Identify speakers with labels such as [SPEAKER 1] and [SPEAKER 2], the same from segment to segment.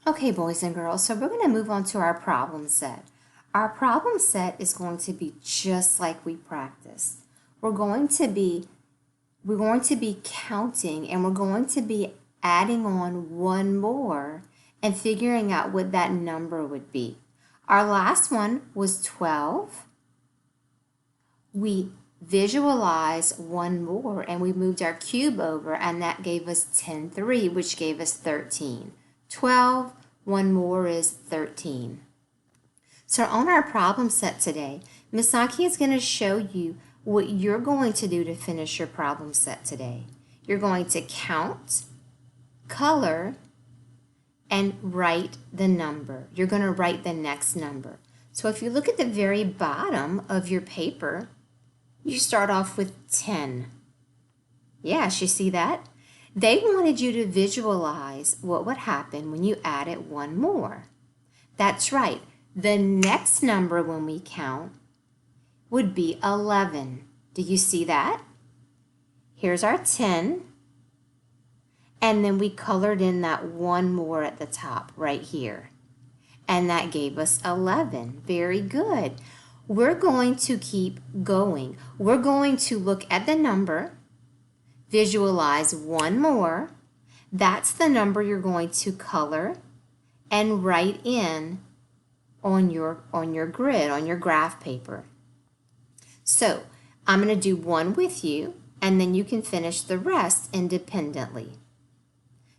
[SPEAKER 1] Okay, boys and girls, so we're going to move on to our problem set. Our problem set is going to be just like we practiced. We're going to be counting, and we're going to be adding on one more and figuring out what that number would be. Our last one was 12. We visualized one more and we moved our cube over, and that gave us 10 3, which gave us 13. 12, one more is 13. So on our problem set today, Miss Saki is going to show you what you're going to do to finish your problem set today. You're going to count, color, and write the number. You're going to write the next number. So if you look at the very bottom of your paper, you start off with 10. Yes, you see that? They wanted you to visualize what would happen when you added one more. That's right. The next number when we count would be 11. Do you see that? Here's our 10. And then we colored in that one more at the top right here. And that gave us 11. Very good. We're going to keep going. We're going to look at the number, visualize one more. That's the number you're going to color and write in on your grid, on your graph paper. So I'm going to do one with you, and then you can finish the rest independently.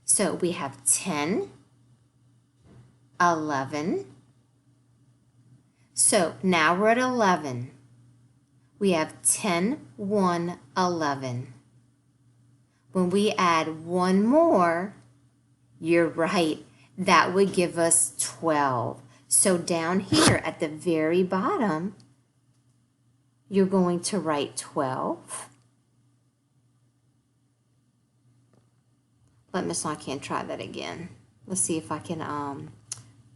[SPEAKER 1] So we have 10, 11. So now we're at 11. We have 10, 1, 11. When we add one more, you're right, that would give us 12. So down here at the very bottom, you're going to write 12. Let Miss Saki try that again. Let's see if I can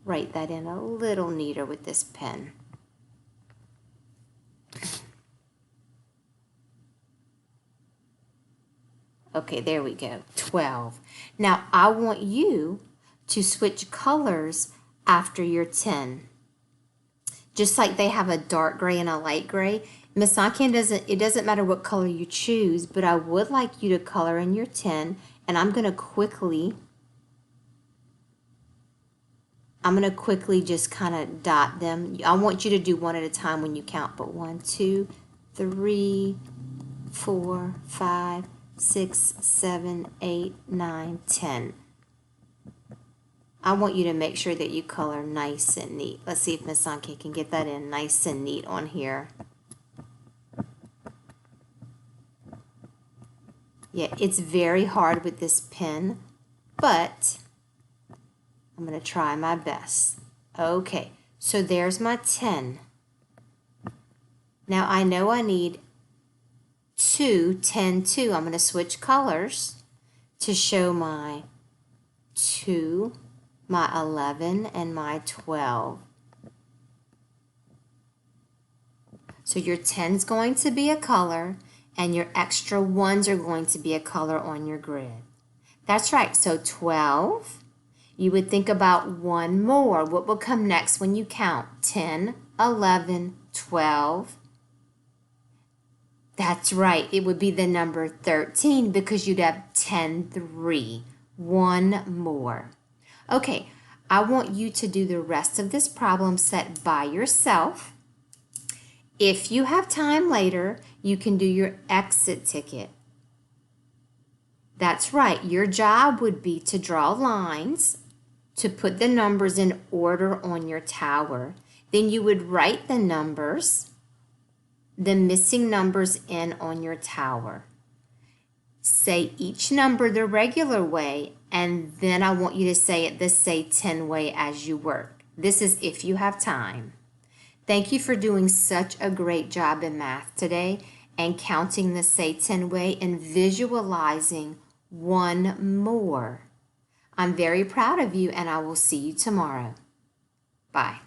[SPEAKER 1] write that in a little neater with this pen. Okay, there we go, 12. Now I want you to switch colors after your 10. Just like they have a dark gray and a light gray, Miss Saki it doesn't matter what color you choose, but I would like you to color in your 10, and I'm going to quickly just kind of dot them. I want you to do one at a time when you count, but 1, 2, 3, 4, 5, 6, 7, 8, 9, 10. I want you to make sure that you color nice and neat. Let's see if Miss Saki can get that in nice and neat on here. Yeah, it's very hard with this pen, but I'm going to try my best. Okay, so there's my 10. Now I know I need 2, 10, 2. I'm going to switch colors to show my 2, my 11, and my 12. So your 10 is going to be a color, and your extra ones are going to be a color on your grid. That's right. So 12, you would think about one more. What will come next when you count? 10, 11, 12. That's right. It would be the number 13 because you'd have 10, 3. One more. Okay, I want you to do the rest of this problem set by yourself. If you have time later, you can do your exit ticket. That's right. Your job would be to draw lines to put the numbers in order on your tower. Then you would write the numbers, the missing numbers in on your tower. Say each number the regular way, and then I want you to say it the Say 10 way as you work. This is if you have time. Thank you for doing such a great job in math today and counting the Say 10 way and visualizing one more. I'm very proud of you, and I will see you tomorrow. Bye.